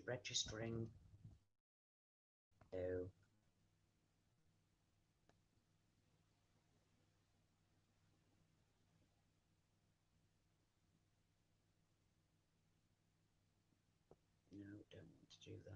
registering? No. No, don't want to do that.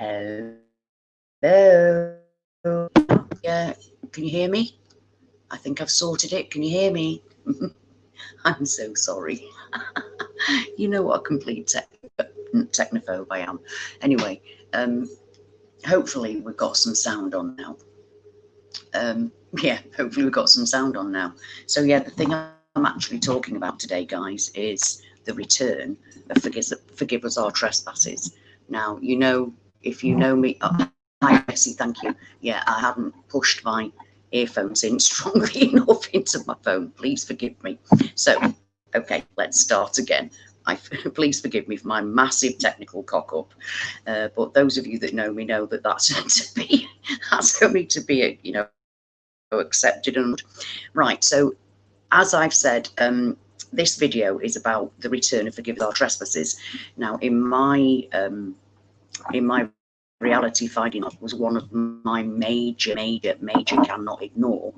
Hello. Yeah, can you hear me? I think I've sorted it. Can you hear me? I'm so sorry. You know what a complete technophobe I am. Anyway, hopefully we've got some sound on now. Yeah, hopefully we've got some sound on now. So yeah, the thing I'm actually talking about today, guys, is the return of forgive us our trespasses. Now, you know, if you know me, hi Bessie, thank you. Yeah, I haven't pushed my earphones in strongly enough into my phone. Please forgive me. So, okay, let's start again. Please forgive me for my massive technical cock up. But those of you that know me know that that's only to be, you know, accepted. And right, so as I've said, this video is about the return of forgive our trespasses. Now, in my reality finding was one of my major cannot ignore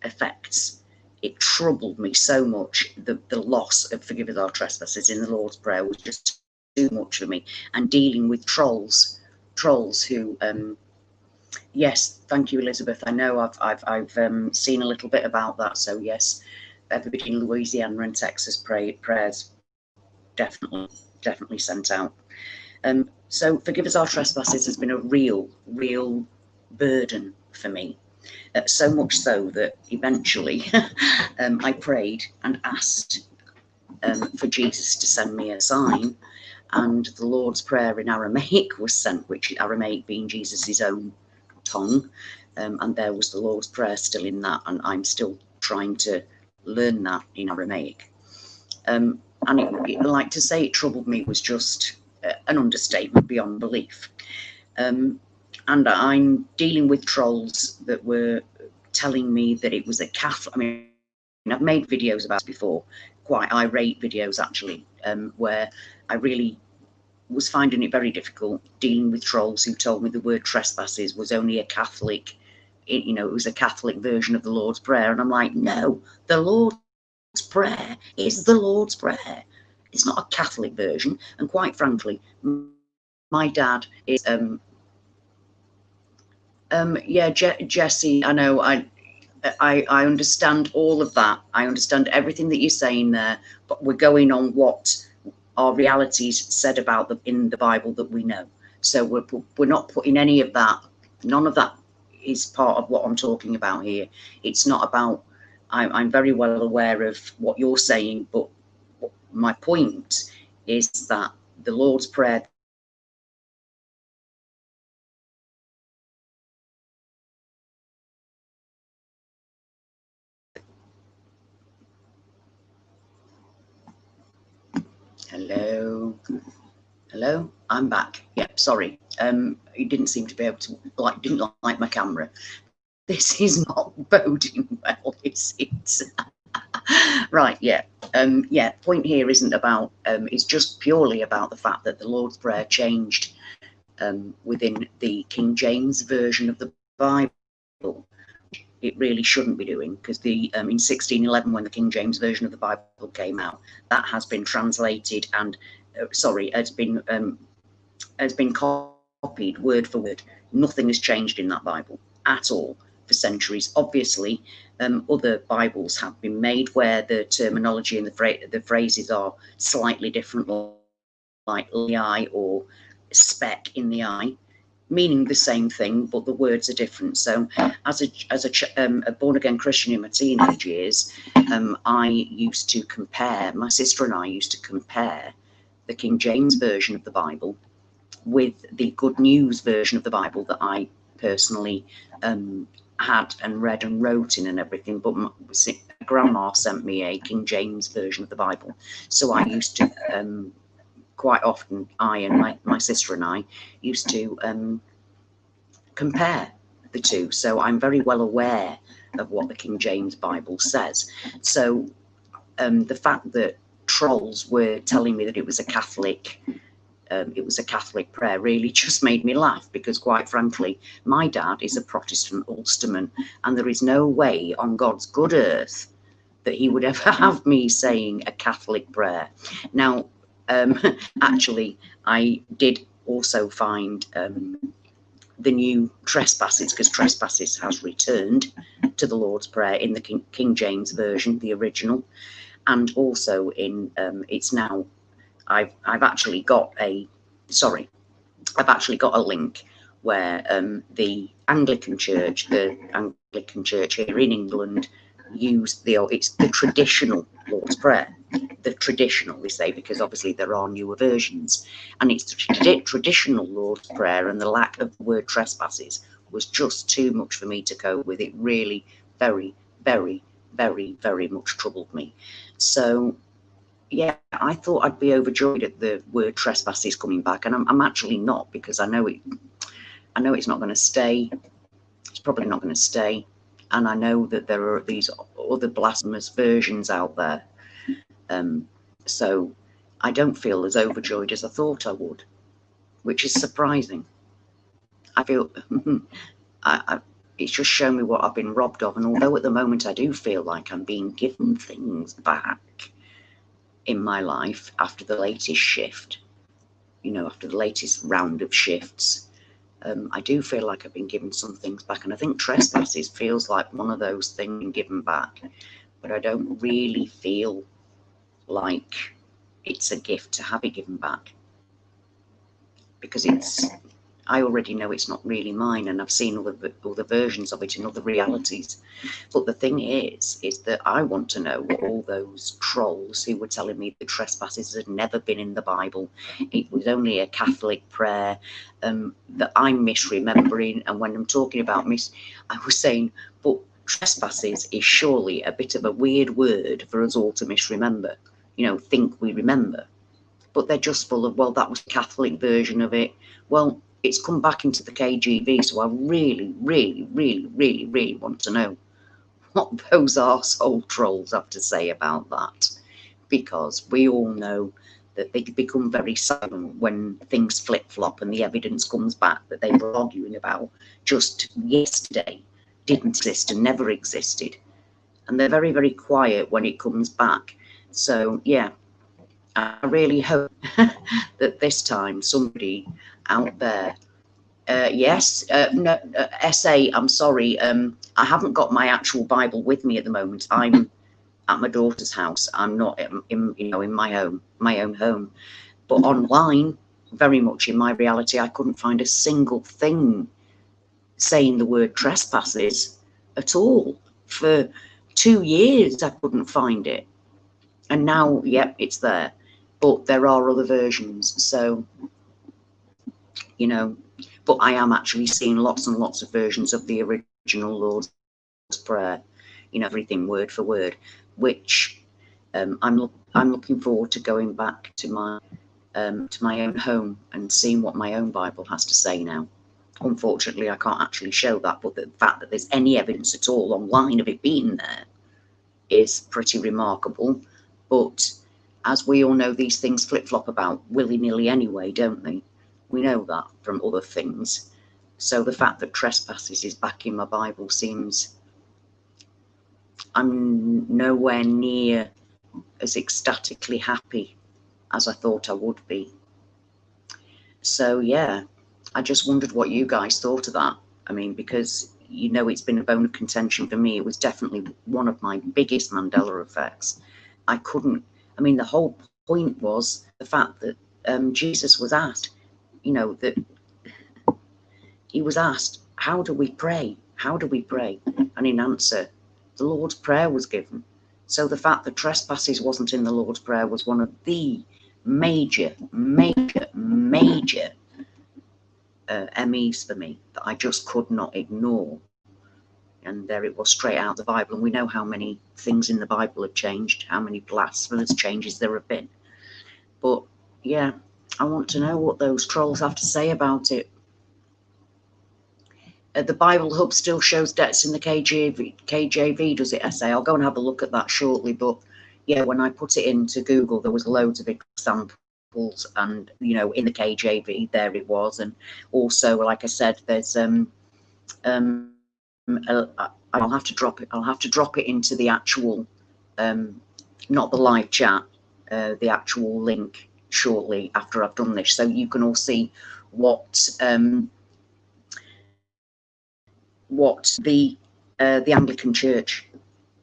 effects. It troubled me so much. The loss of forgive us our trespasses in the Lord's Prayer was just too much for me. And dealing with trolls who yes, thank you, Elizabeth. I know I've seen a little bit about that. So yes, everybody in Louisiana and Texas prayers definitely sent out. So forgive us our trespasses has been a real burden for me. So much so that eventually I prayed and asked for Jesus to send me a sign, and the Lord's Prayer in Aramaic was sent, which Aramaic being Jesus's own tongue, and there was the Lord's Prayer still in that, and I'm still trying to learn that in Aramaic. And like to say it troubled me was just an understatement beyond belief. And I'm dealing with trolls that were telling me that it was a Catholic. I mean, I've made videos about this before, quite irate videos actually, where I really was finding it very difficult dealing with trolls who told me the word trespasses was only a Catholic, you know, it was a Catholic version of the Lord's Prayer. And I'm like, no, the Lord's Prayer is the Lord's Prayer. It's not a Catholic version. And quite frankly, my dad is, yeah, Jesse, I know, I understand all of that. I understand everything that you're saying there, but we're going on what our realities said about them in the Bible that we know. So we're not putting any of that. None of that is part of what I'm talking about here. It's not about. I'm very well aware of what you're saying, but my point is that the Lord's Prayer. Hello, I'm back. Yeah, sorry. He didn't seem to be able to didn't like my camera. This is not boding well, is it? Right, yeah. Yeah, point here isn't about, it's just purely about the fact that the Lord's Prayer changed within the King James version of the Bible. It really shouldn't be doing, because in 1611, when the King James version of the Bible came out, that has been translated and has been copied word for word. Nothing has changed in that Bible at all for centuries. Obviously, other Bibles have been made where the terminology and the phrases are slightly different, like the eye or speck in the eye, meaning the same thing, but the words are different. So as a born-again Christian in my teenage years, I used to compare, my sister and I used to compare the King James version of the Bible with the Good News version of the Bible that I personally had and read and wrote in and everything. But grandma sent me a King James version of the Bible, so I used to quite often, I and my sister and I used to compare the two, so I'm very well aware of what the King James Bible says. So the fact that trolls were telling me that it was a Catholic prayer really just made me laugh, because quite frankly, my dad is a Protestant Ulsterman, and there is no way on God's good earth that he would ever have me saying a Catholic prayer. Now, actually, I did also find the new Trespasses, because Trespasses has returned to the Lord's Prayer in the King James Version, the original, and also in it's now, I've actually got a link where the Anglican Church here in England use it's the traditional Lord's Prayer. The traditional, they say, because obviously there are newer versions, and it's the traditional Lord's Prayer, and the lack of the word trespasses was just too much for me to cope with. It really very, very, very, very much troubled me. So yeah, I thought I'd be overjoyed at the word trespasses coming back, and I'm actually not, because I know it's not going to stay. It's probably not going to stay, and I know that there are these other blasphemous versions out there. So I don't feel as overjoyed as I thought I would, which is surprising. I feel it's just shown me what I've been robbed of, and although at the moment I do feel like I'm being given things back in my life after the latest shift, after the latest round of shifts, I do feel like I've been given some things back, and I think trespasses feels like one of those things given back, but I don't really feel like it's a gift to have it given back, because I already know it's not really mine, and I've seen other versions of it in other realities. But the thing is that I want to know what all those trolls who were telling me the trespasses had never been in the Bible, it was only a Catholic prayer, that I'm misremembering. And when I'm talking about I was saying, but trespasses is surely a bit of a weird word for us all to misremember, think we remember. But they're just full of, well, that was the Catholic version of it. Well, it's come back into the KGB, so I really, really, really, really, really want to know what those arsehole trolls have to say about that, because we all know that they become very silent when things flip-flop and the evidence comes back that they were arguing about just yesterday didn't exist and never existed, and they're very, very quiet when it comes back. So yeah, I really hope that this time somebody out there, SA, I'm sorry, I haven't got my actual Bible with me at the moment. I'm at my daughter's house. I'm not in my own home, but online, very much in my reality, I couldn't find a single thing saying the word trespasses at all. For 2 years I couldn't find it, and now, yep, it's there. But there are other versions, so but I am actually seeing lots and lots of versions of the original Lord's Prayer, everything word for word, which I'm looking forward to going back to my own home and seeing what my own Bible has to say now. Unfortunately, I can't actually show that, but the fact that there's any evidence at all online of it being there is pretty remarkable. But as we all know, these things flip-flop about willy-nilly anyway, don't they? We know that from other things. So the fact that trespasses is back in my Bible seems, I'm nowhere near as ecstatically happy as I thought I would be. So yeah, I just wondered what you guys thought of that. I mean, because it's been a bone of contention for me. It was definitely one of my biggest Mandela effects. The whole point was the fact that Jesus was asked, that he was asked, how do we pray? How do we pray? And in answer, the Lord's Prayer was given. So the fact that trespasses wasn't in the Lord's Prayer was one of the major MEs for me that I just could not ignore. And and there it was, straight out of the Bible. And we know how many things in the Bible have changed, how many blasphemous changes there have been. But yeah, I want to know what those trolls have to say about it. The Bible Hub still shows deaths in the KJV, does it, SA? I'll go and have a look at that shortly. But yeah, when I put it into Google, there was loads of examples, and you know, in the KJV, there it was. And also, like I said, there's I'll have to drop it. I'll have to drop it into the actual, not the live chat, the actual link shortly after I've done this, so you can all see what the Anglican Church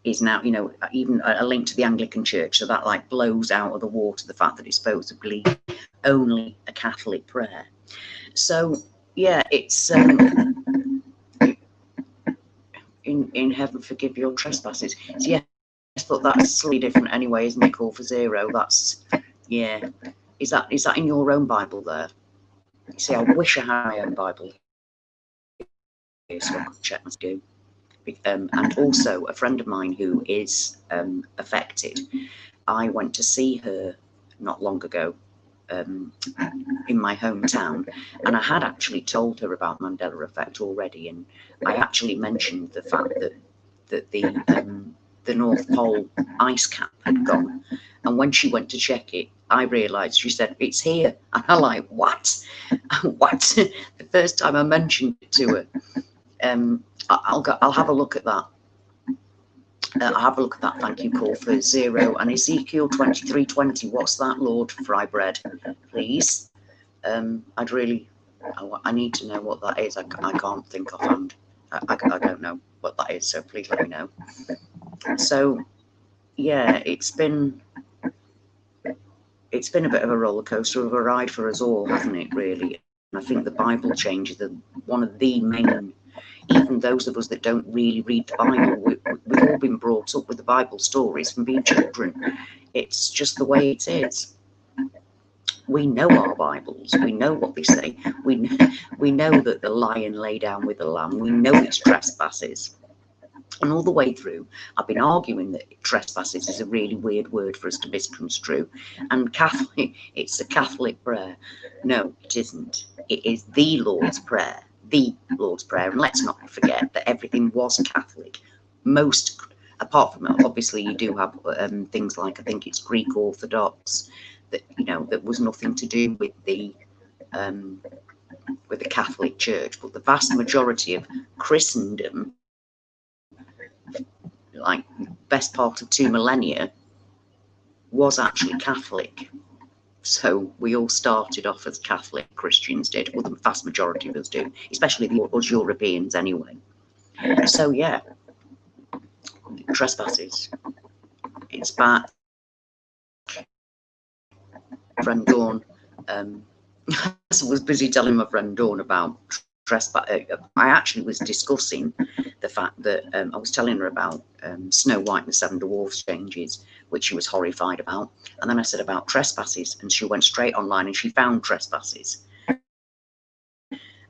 is now. You know, even a link to the Anglican Church, so that like blows out of the water the fact that it's supposedly only a Catholic prayer. So yeah, it's in heaven forgive your trespasses. So, yes, but that's slightly different anyway, isn't it? Call for zero. That's, yeah. Is that in your own Bible there? See, I wish I had my own Bible here so I could check my do. And also, a friend of mine who is affected, I went to see her not long ago in my hometown, and I had actually told her about Mandela Effect already, and I actually mentioned the fact that the North Pole ice cap had gone, and when she went to check it, I realised, she said, it's here, and I'm like, what? What? The first time I mentioned it to her. I'll have a look at that. I'll have a look at that. Thank you, call for zero. And Ezekiel 23:20. What's that, Lord Frybread? Please. I need to know what that is. I can't think offhand. I don't know what that is, so please let me know. So yeah, it's been a bit of a roller coaster of a ride for us all, hasn't it, really? And I think the Bible change is one of the main, even those of us that don't really read the Bible, we've all been brought up with the Bible stories from being children. It's just the way it is. We know our Bibles. We know what they say. We know that the lion lay down with the lamb. We know it's trespasses. And all the way through, I've been arguing that trespasses is a really weird word for us to misconstrue. And Catholic, it's a Catholic prayer. No, it isn't. It is the Lord's Prayer. The Lord's Prayer. And let's not forget that everything was Catholic. Most, apart from it, obviously you do have things like, I think it's Greek Orthodox, that, you know, that was nothing to do with the Catholic Church. But the vast majority of Christendom, like best part of 2 millennia, was actually Catholic. So we all started off as Catholic, Christians did, well, the vast majority of us do, especially us Europeans anyway. So yeah, trespasses, it's back. Friend Dawn, I was busy telling my friend Dawn about trespass. I actually was discussing the fact that I was telling her about Snow White and the Seven Dwarfs changes, which she was horrified about. And then I said about trespasses, and she went straight online and she found trespasses.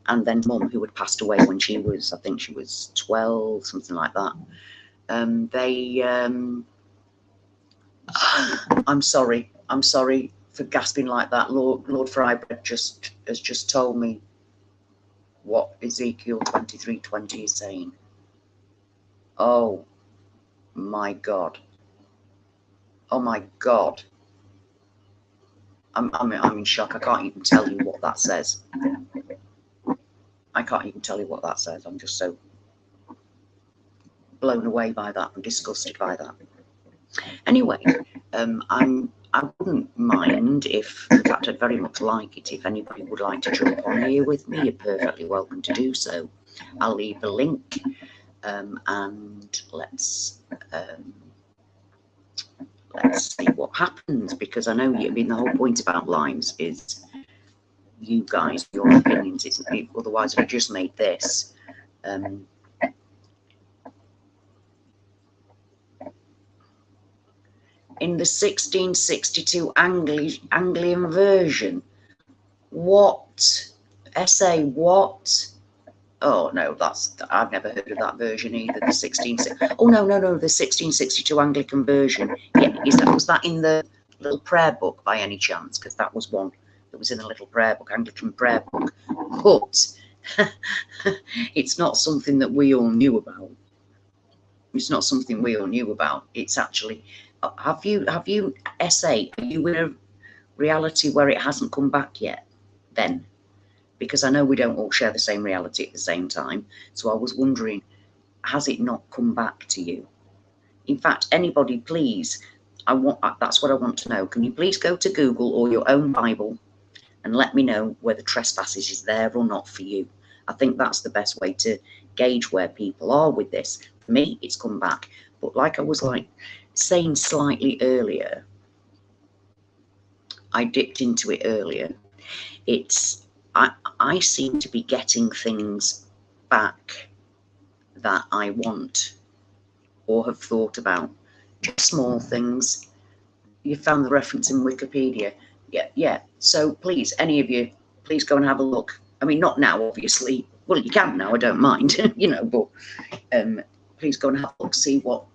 And then Mum, who had passed away when she was, I think she was 12, something like that. I'm sorry for gasping like that. Lord Frybread has just told me what Ezekiel 23:20 is saying. Oh my God. Oh my God. I'm in shock. I can't even tell you what that says. I can't even tell you what that says. I'm just so blown away by that and disgusted by that. Anyway, I wouldn't mind if, in fact, I'd very much like it if anybody would like to jump on here with me. You're perfectly welcome to do so. I'll leave the link, and let's see what happens, because I know, I mean, the whole point about lives is you guys, your opinions, isn't it? Otherwise I just made this. In the 1662 Anglian version. What? SA, what? Oh no, I've never heard of that version either. The 16. Oh no, the 1662 Anglican version. Yeah, was that in the little prayer book by any chance? Because that was one that was in the little prayer book, Anglican prayer book. But it's not something that we all knew about. It's not something we all knew about. It's actually, have you SA? Are you in a reality where it hasn't come back yet? Then. Because I know we don't all share the same reality at the same time. So I was wondering, has it not come back to you? In fact, anybody, please, that's what I want to know. Can you please go to Google or your own Bible and let me know whether trespasses is there or not for you? I think that's the best way to gauge where people are with this. For me, it's come back. But like I was saying slightly earlier, I dipped into it earlier. I seem to be getting things back that I want or have thought about. Just small things. You found the reference in Wikipedia. Yeah. So please, any of you, please go and have a look. I mean, not now, obviously. Well, you can now, I don't mind, but please go and have a look, see what.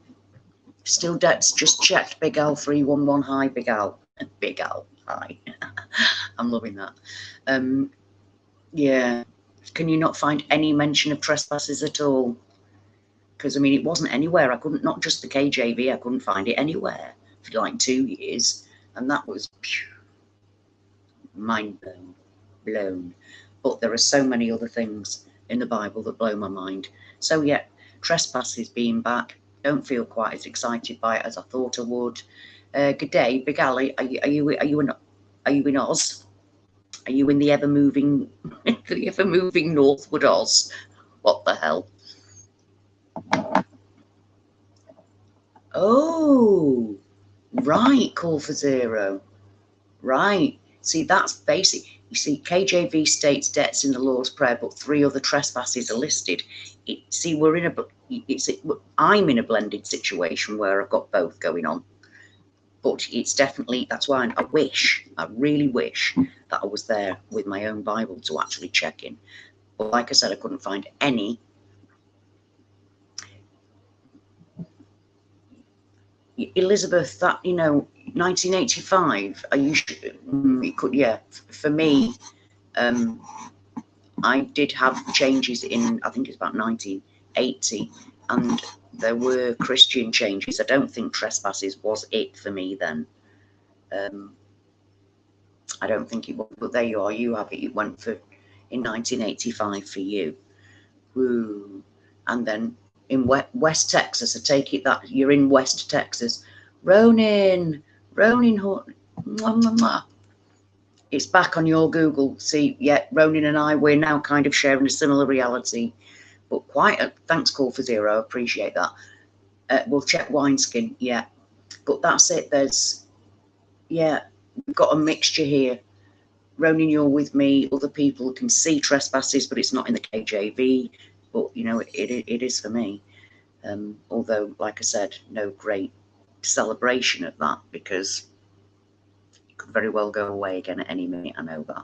Still debts, just checked. Big Al 311. Hi, Big Al. Big Al, hi. I'm loving that. Yeah, can you not find any mention of trespasses at all? Because I mean, it wasn't anywhere. I couldn't, not just the KJV, I couldn't find it anywhere for like 2 years, and that was mind blown. But there are so many other things in the Bible that blow my mind. So yeah, trespasses being back. Don't feel quite as excited by it as I thought I would. Good day, Big Ali. Are you in Oz? Are you in the ever-moving northward Oz? What the hell? Oh, right, call for zero. Right. See, that's basic. You see, KJV states debts in the Lord's Prayer, but 3 other trespasses are listed. I'm in a blended situation where I've got both going on. But it's definitely, that's why I really wish that I was there with my own Bible to actually check in. But like I said, I couldn't find any. Elizabeth, that, 1985, it could, yeah, for me, I did have changes in, I think it's about 1980, and there were Christian changes. I don't think trespasses was it for me then. I don't think it was, but there you are, you have it. It went in 1985 for you. Woo. And then in West Texas, I take it that you're in West Texas. Ronin, it's back on your Google. See, yeah, Ronin and I, we're now kind of sharing a similar reality, but thanks, call for zero, I appreciate that. We'll check wineskin, yeah, but that's it. We've got a mixture here. Ronin, you're with me. Other people can see trespasses, but it's not in the KJV. But it is for me. Although, like I said, no great celebration of that, because it could very well go away again at any minute. I know that.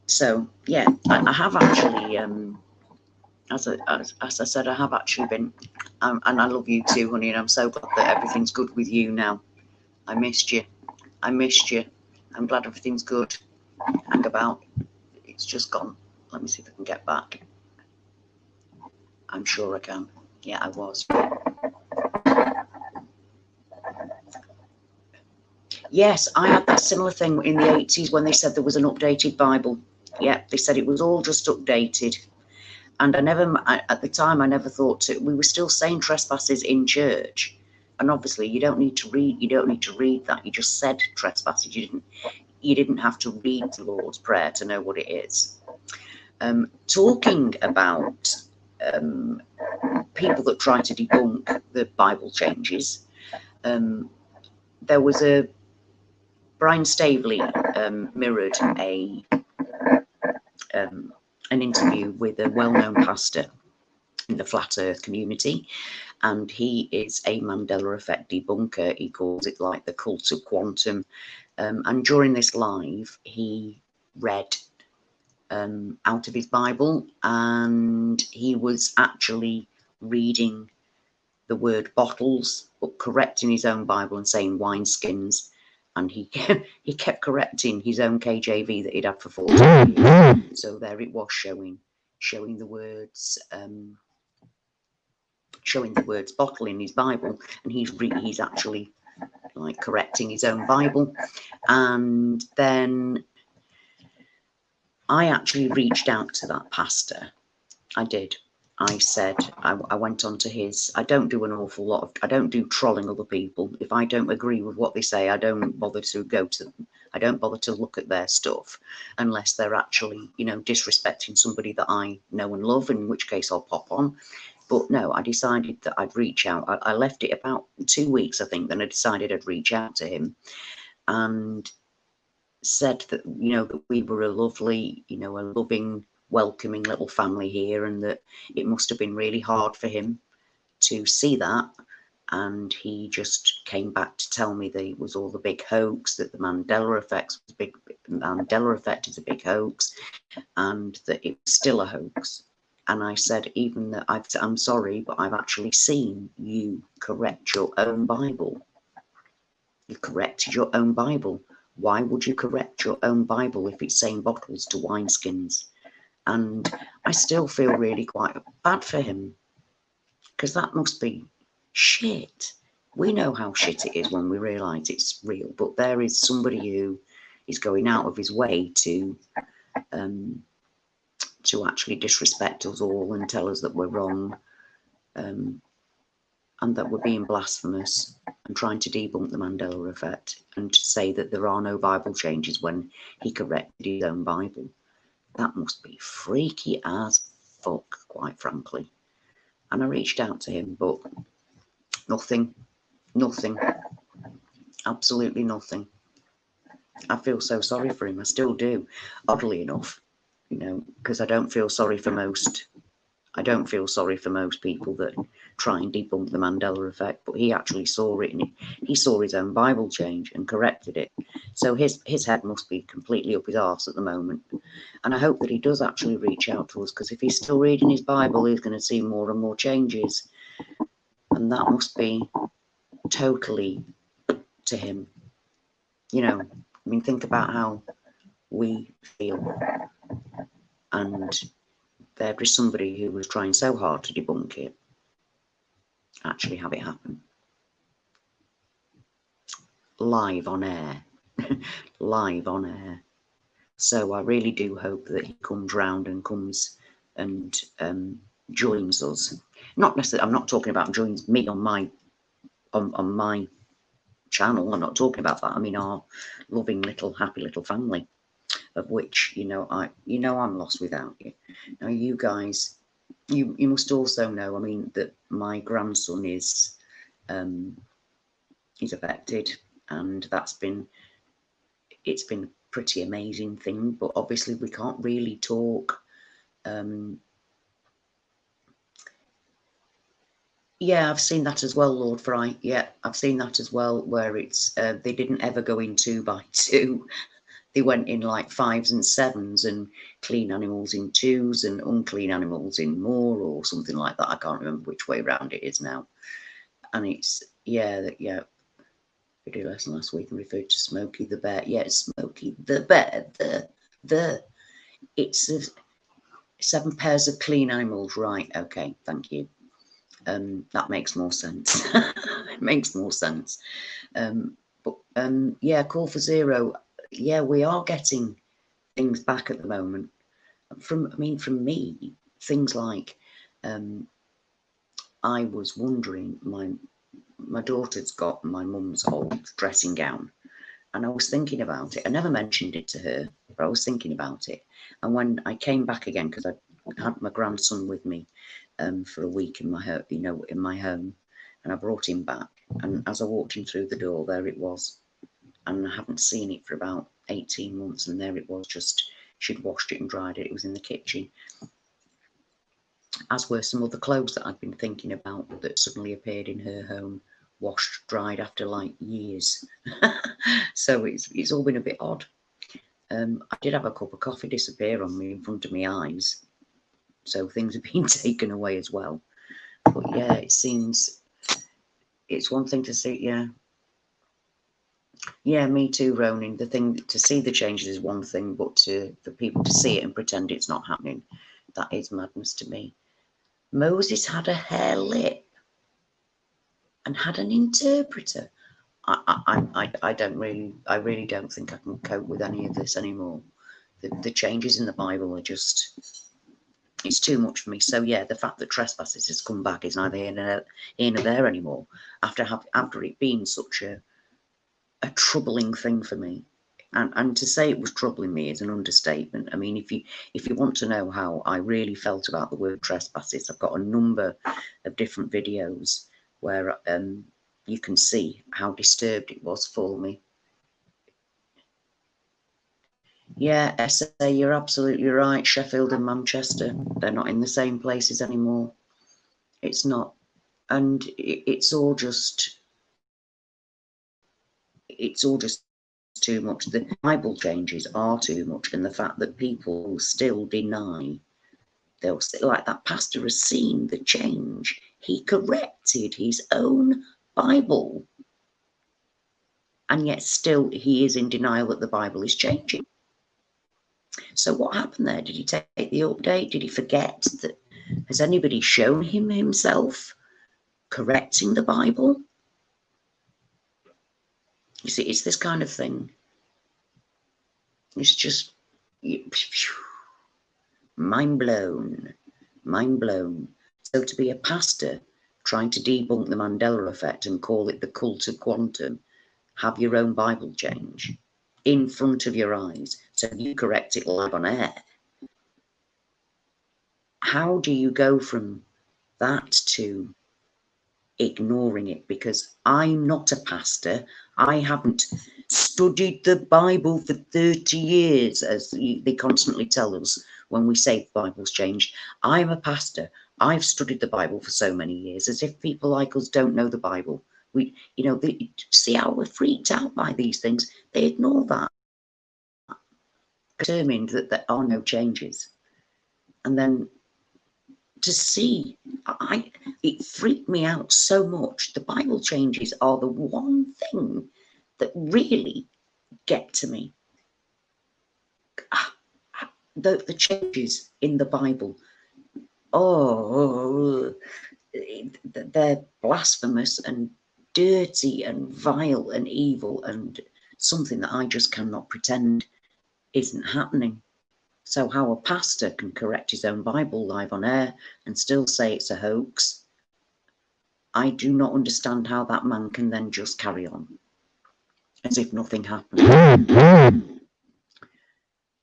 So yeah, I have actually, as I said, I have actually been, and I love you too, honey, and I'm so glad that everything's good with you now. I missed you. I'm glad everything's good. Hang about. It's just gone. Let me see if I can get back. I'm sure I can. Yeah, I was. Yes, I had that similar thing in the 80s when they said there was an updated Bible. Yeah, they said it was all just updated. And at the time, I never thought we were still saying trespasses in church. And obviously, you don't need to read that. You just said trespasses. You didn't have to read the Lord's Prayer to know what it is. Talking about people that try to debunk the Bible changes, there was Brian Staveley mirrored an interview with a well-known pastor in the flat earth community, and he is a Mandela Effect debunker. He calls it like the cult of quantum. And during this live, he read out of his Bible, and he was actually reading the word bottles, but correcting his own Bible and saying wineskins. And he kept correcting his own KJV that he'd had for 40 years. So there it was, showing the words bottle in his Bible, and he's actually like correcting his own Bible. And then I actually reached out to that pastor. I did. I said, I went on to his, I don't do an awful lot of, I don't do trolling other people. If I don't agree with what they say, I don't bother to go to them. I don't bother to look at their stuff unless they're actually, you know, disrespecting somebody that I know and love, in which case I'll pop on. But no, I decided that I'd reach out. I left it about 2 weeks, I think, then I decided I'd reach out to him and said that, you know, that we were a lovely, you know, a loving, welcoming little family here, and that it must have been really hard for him to see that. And he just came back to tell me that it was all the big hoax, that the Mandela Effect was big. Mandela Effect is a big hoax, and that it was still a hoax. And I said, even that I'm sorry, but I've actually seen you correct your own Bible. You corrected your own Bible. Why would you correct your own Bible if it's saying bottles to wineskins? And I still feel really quite bad for him, because that must be shit. We know how shit it is when we realise it's real, but there is somebody who is going out of his way to actually disrespect us all and tell us that we're wrong, and that we're being blasphemous and trying to debunk the Mandela Effect, and to say that there are no Bible changes when he corrected his own Bible. That must be freaky as fuck, quite frankly. And I reached out to him, but nothing, absolutely nothing. I feel so sorry for him, I still do, oddly enough, you know, because I don't feel sorry for most people that try and debunk the Mandela Effect, but he actually saw it, and he saw his own Bible change and corrected it. So his head must be completely up his arse at the moment. And I hope that he does actually reach out to us, because if he's still reading his Bible, he's going to see more and more changes. And that must be totally to him. You know, I mean, think about how we feel. And there is somebody who was trying so hard to debunk it, actually have it happen. Live on air. Live on air. So I really do hope that he comes round and comes and joins us. Not necessarily, I'm not talking about joins me on my channel. I'm not talking about that. I mean our loving little happy little family, of which, you know, I'm lost without you. Now you guys, you must also know, I mean, that my grandson is affected, and it's been a pretty amazing thing, but obviously we can't really talk. Yeah, I've seen that as well, Lord Fry. Yeah, I've seen that as well, where it's they didn't ever go in 2 by 2. They went in like 5s and 7s, and clean animals in 2s and unclean animals in more, or something like that. I can't remember which way round it is now. And it's, yeah, video lesson last week and referred to Smokey the Bear. Yeah, Smokey the Bear. It's 7 pairs of clean animals, right? Okay, thank you. That makes more sense. It makes more sense. Yeah, Call for Zero. Yeah, we are getting things back at the moment. From me, things like I was wondering, my daughter's got my mum's old dressing gown, and I was thinking about it. I never mentioned it to her, but I was thinking about it. And when I came back again, because I had my grandson with me for a week in my home, and I brought him back. And as I walked in through the door, there it was. And I haven't seen it for about 18 months, and there it was, just she'd washed it and dried it. It was in the kitchen, as were some other clothes that I'd been thinking about that suddenly appeared in her home, washed, dried after like years. So it's all been a bit odd. I did have a cup of coffee disappear on me in front of my eyes, so things have been taken away as well. But yeah, it seems it's one thing to see, yeah, me too, Ronan. The thing to see the changes is one thing, but for people to see it and pretend it's not happening, that is madness to me. Moses had a hair lip and had an interpreter. I really don't think I can cope with any of this anymore. The changes in the Bible are just, it's too much for me. So yeah, the fact that Trespasses has come back is neither here nor there anymore. After it being such a troubling thing for me, and to say it was troubling me is an understatement. I mean, if you want to know how I really felt about the word trespasses, I've got a number of different videos where you can see how disturbed it was for me. Yeah, SA, you're absolutely right. Sheffield and Manchester, they're not in the same places anymore. It's not, and it's all just too much. The Bible changes are too much, and the fact that people still deny, they'll say, like that pastor has seen the change. He corrected his own Bible, and yet still he is in denial that the Bible is changing. So what happened there? Did he take the update? Did he forget that? Has anybody shown him himself correcting the Bible? You see, it's this kind of thing. It's just mind blown, mind blown. So to be a pastor trying to debunk the Mandela Effect and call it the cult of quantum, have your own Bible change in front of your eyes, so you correct it live on air. How do you go from that to ignoring it? Because I'm not a pastor. I haven't studied the Bible for 30 years, as they constantly tell us when we say the Bible's changed. I'm a pastor. I've studied the Bible for so many years, as if people like us don't know the Bible. We, they see how we're freaked out by these things. They ignore that. Determined that there are no changes. And then to see, it freaked me out so much. The Bible changes are the one thing that really get to me. The changes in the Bible, they're blasphemous and dirty and vile and evil, and something that I just cannot pretend isn't happening. So how a pastor can correct his own Bible live on air and still say it's a hoax, I do not understand how that man can then just carry on as if nothing happened.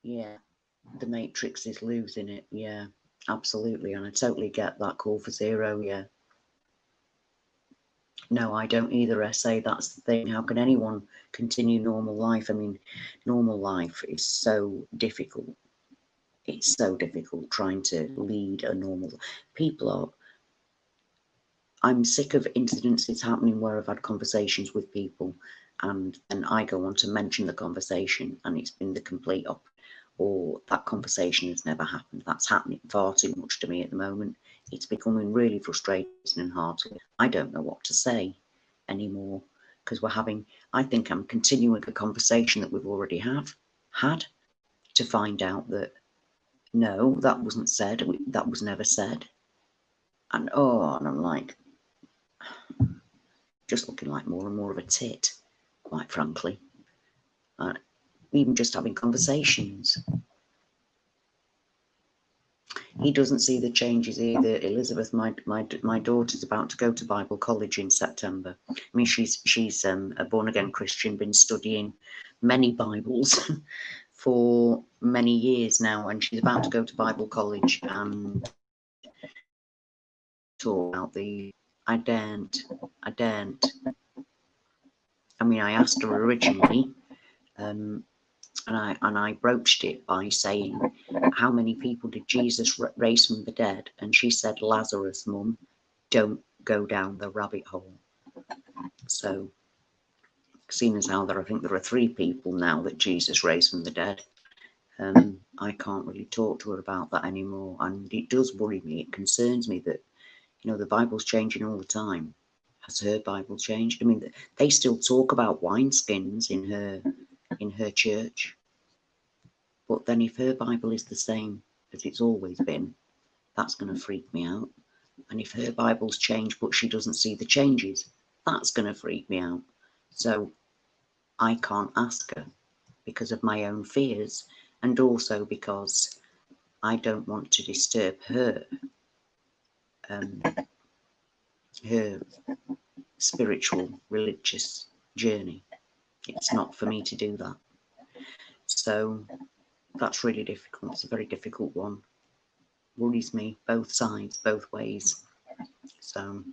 Yeah, the Matrix is losing it. Yeah, absolutely. And I totally get that call for zero. Yeah. No, I don't either, SA. That's the thing. How can anyone continue normal life? I mean, normal life is so difficult. It's so difficult trying to lead a normal. People are. I'm sick of incidences happening where I've had conversations with people, and I go on to mention the conversation, and it's been the complete opposite, or that conversation has never happened. That's happening far too much to me at the moment. It's becoming really frustrating and hard to. I don't know what to say anymore, because I think I'm continuing a conversation that we've already had to find out that no, that wasn't said, that was never said. And I'm like, just looking like more and more of a tit, quite frankly. Even just having conversations. He doesn't see the changes either. Elizabeth, my daughter's about to go to Bible college in September. I mean, she's a born-again Christian, been studying many Bibles for many years now, and she's about to go to Bible college and talk about the. I daren't. I mean, I asked her originally, and I broached it by saying, how many people did Jesus raise from the dead? And she said, Lazarus, Mum. Don't go down the rabbit hole. So, seeing as how I think there are 3 people now that Jesus raised from the dead. I can't really talk to her about that anymore, and it does worry me. It concerns me that, you know, the Bible's changing all the time. Has her Bible changed? I mean, they still talk about wineskins in her church, but then if her Bible is the same as it's always been, that's going to freak me out. And if her Bible's changed but she doesn't see the changes, that's going to freak me out. So I can't ask her because of my own fears, and also because I don't want to disturb her her spiritual religious journey. It's not for me to do that. So that's really difficult. It's a very difficult one. Worries me both sides, both ways. So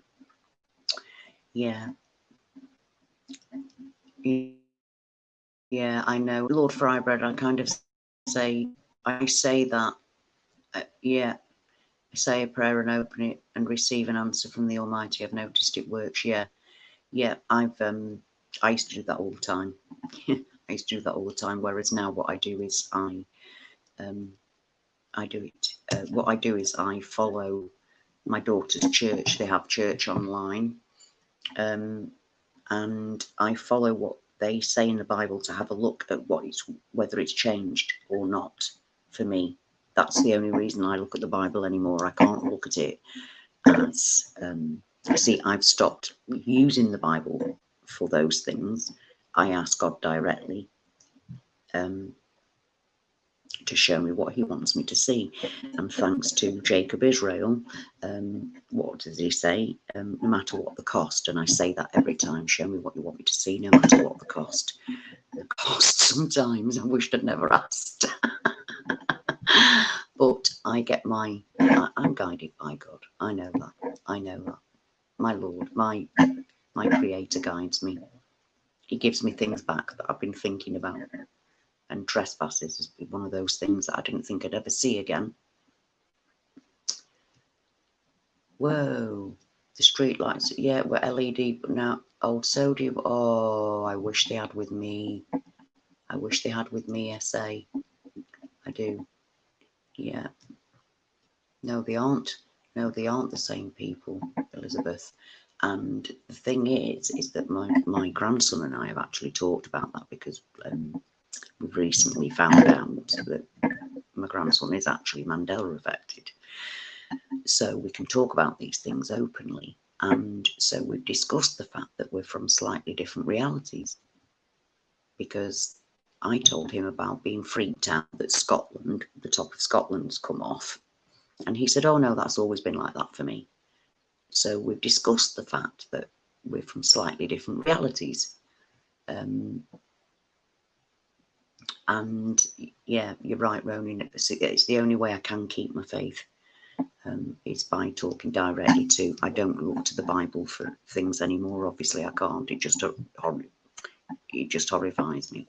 yeah, yeah, I know, Lord Frybread. I kind of say, I say that, yeah, I say a prayer and open it and receive an answer from the Almighty. I've noticed it works. Yeah, yeah. I used to do that all the time. I used to do that all the time. Whereas now, what I do is I do it. What I do is I follow my daughter's church. They have church online, and I follow what they say in the Bible to have a look at whether it's changed or not for me. That's the only reason I look at the Bible anymore. I can't look at it as see, I've stopped using the Bible for those things. I ask God directly to show me what he wants me to see. And thanks to Jacob Israel, what does he say? No matter what the cost. And I say that every time, show me what you want me to see, no matter what the cost. The cost sometimes, I wished I'd never asked. But I get I'm guided by God. I know that. I know that. My Lord, my Creator guides me. He gives me things back that I've been thinking about. And trespasses has been one of those things that I didn't think I'd ever see again. Whoa, the street lights, yeah, were LED, but now old sodium. Oh, I wish they had with me. I wish they had with me, SA. I do. Yeah. No, they aren't. No, they aren't the same people, Elizabeth. And the thing is that my grandson and I have actually talked about that, because we've recently found out that my grandson is actually Mandela affected. So we can talk about these things openly. And so we've discussed the fact that we're from slightly different realities, because I told him about being freaked out that Scotland, the top of Scotland's come off. And he said, oh no, that's always been like that for me. So we've discussed the fact that we're from slightly different realities. And yeah, you're right, Ronan. It's the only way I can keep my faith, is by talking directly to. I don't look to the Bible for things anymore. Obviously, I can't. It just horrifies me.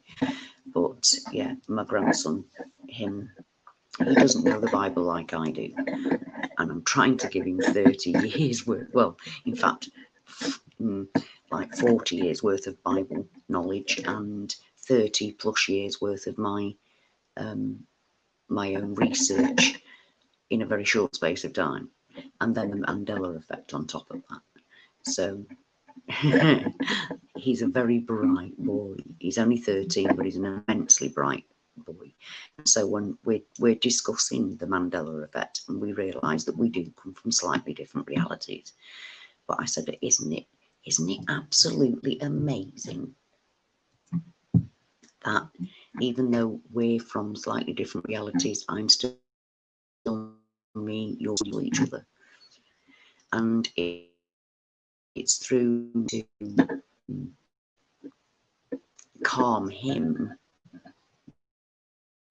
But yeah, my grandson, he doesn't know the Bible like I do, and I'm trying to give him 30 years worth. Well, in fact, like 40 years worth of Bible knowledge and 30 plus years worth of my own research in a very short space of time, and then the Mandela effect on top of that. So he's a very bright boy. He's only 13, but he's an immensely bright boy. So when we're discussing the Mandela effect, and we realise that we do come from slightly different realities. But I said, isn't it absolutely amazing that even though we're from slightly different realities, I'm still me, you're still each other. And it's through to calm him.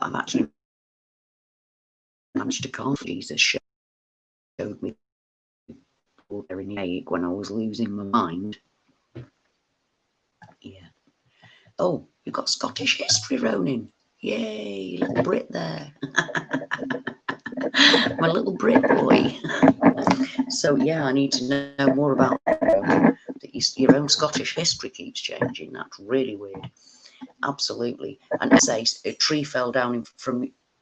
I've actually managed to calm. Jesus showed me in egg when I was losing my mind. Yeah. Oh, you've got Scottish history, Ronan. Yay, little Brit there. My little Brit boy. So yeah, I need to know more about that. Your own Scottish history keeps changing. That's really weird. absolutely. And say a tree fell down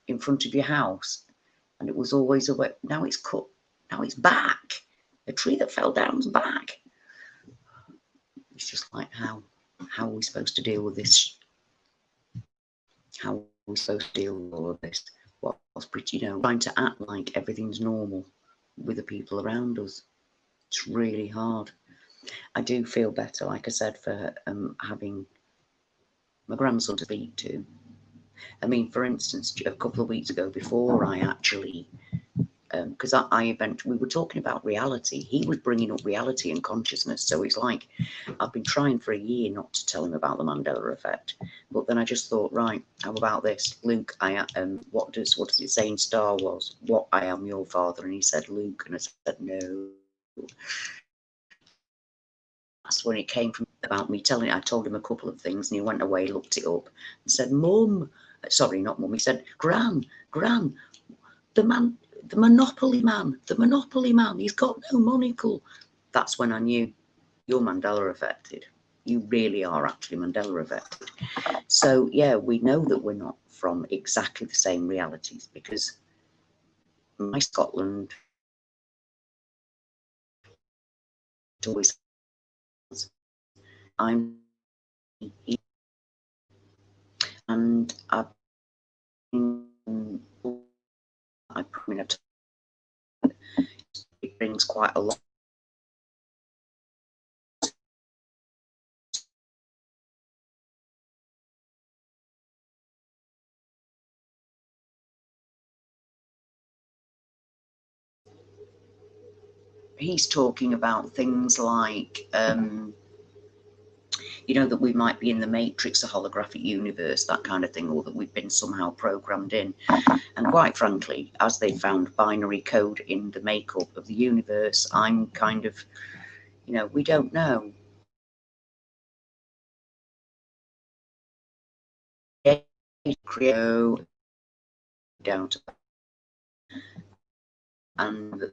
in front of your house, and it was always away. Now it's cut. Now it's back. A tree that fell down's back. It's just like how are we supposed to deal with this? How are we supposed to deal with all of this? What's pretty, trying to act like everything's normal with the people around us. It's really hard. I do feel better, like I said, for having my grandson to speak to. I mean, for instance, a couple of weeks ago, before I actually, because we were talking about reality, he was bringing up reality and consciousness. So it's like, I've been trying for a year not to tell him about the Mandela Effect, but then I just thought, right, how about this, Luke? What does it say in Star Wars? What, I am your father? And he said, Luke, and I said, no. That's when it came from, about me telling. I told him a couple of things, and he went away, looked it up, and said, Mum, sorry, not Mum. He said, Gran, the Monopoly man. He's got no monocle. That's when I knew you're Mandela affected. You really are actually Mandela affected. So yeah, we know that we're not from exactly the same realities, because my Scotland always, I'm, and I've been, I mean, it brings quite a lot. He's talking about things like, that we might be in the matrix, a holographic universe, that kind of thing, or that we've been somehow programmed in. And quite frankly, as they found binary code in the makeup of the universe, I'm kind of, we don't know. Create down to, and the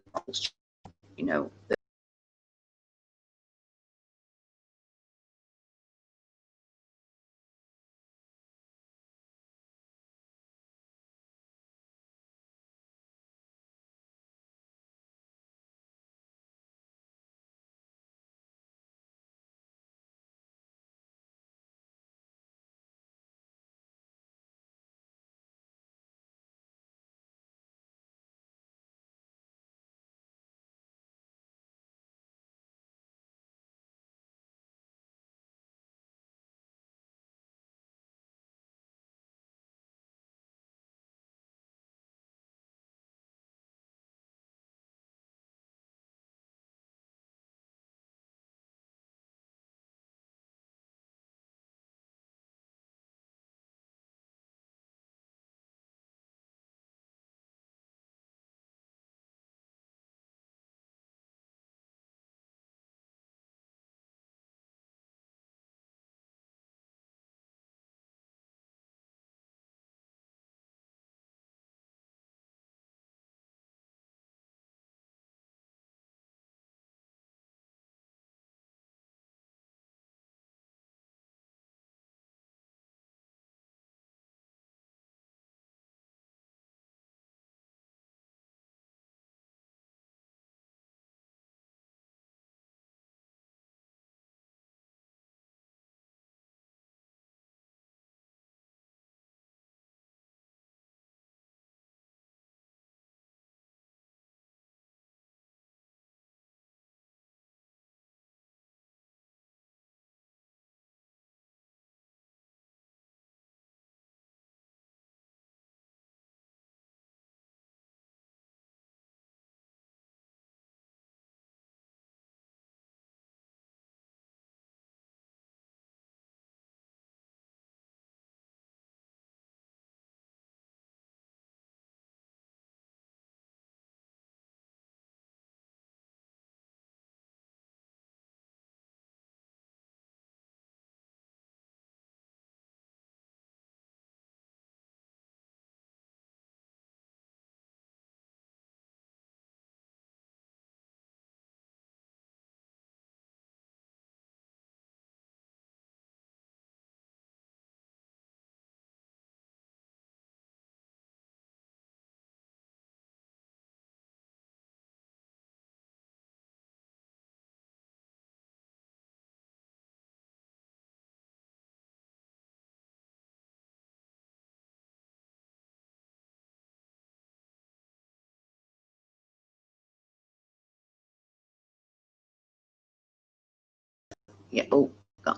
Yeah. Oh, that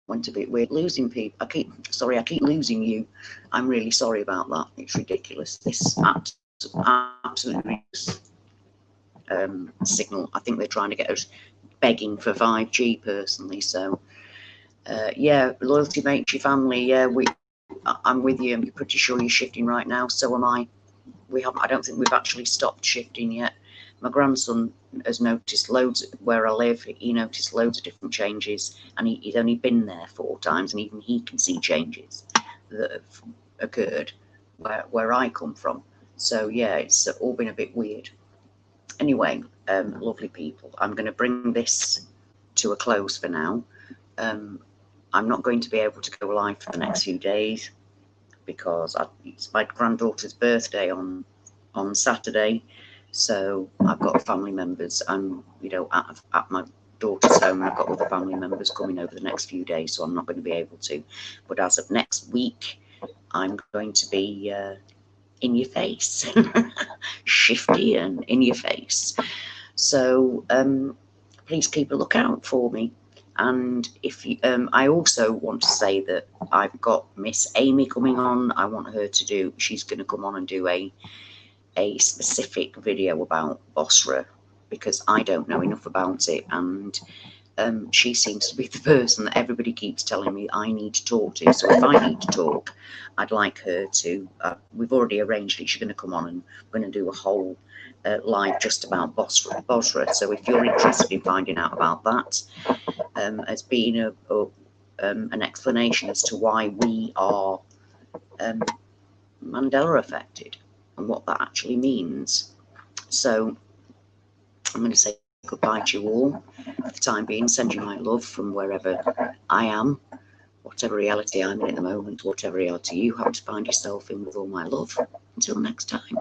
went a bit weird. Losing people. I keep losing you. I'm really sorry about that. It's ridiculous. This absolutely signal. I think they're trying to get us begging for 5G personally. So yeah, loyalty makes you family. Yeah, I'm with you. I'm pretty sure you're shifting right now. So am I. I don't think we've actually stopped shifting yet. My grandson has noticed loads where I live. He noticed loads of different changes, and he's only been there 4 times, and even he can see changes that have occurred where I come from. So yeah, it's all been a bit weird. Anyway, lovely people, I'm going to bring this to a close for now. I'm not going to be able to go live for the next few days because it's my granddaughter's birthday on Saturday, so I've got family members. I'm at my daughter's home, and I've got other family members coming over the next few days, so I'm not going to be able to. But as of next week, I'm going to be in your face, shifty and in your face. So please keep a lookout for me. And if you, I also want to say that I've got Miss Amy coming on. I want her to do. She's going to come on and do a specific video about Bosra, because I don't know enough about it, and she seems to be the person that everybody keeps telling me I need to talk to. So if I need to talk, I'd like her to. We've already arranged it. She's going to come on, and we're going to do a whole live just about Bosra. So if you're interested in finding out about that, as being an explanation as to why we are Mandela affected and what that actually means. So I'm going to say goodbye to you all for the time being. Send you my love from wherever I am, whatever reality I'm in at the moment, whatever reality you have to find yourself in, with all my love. Until next time.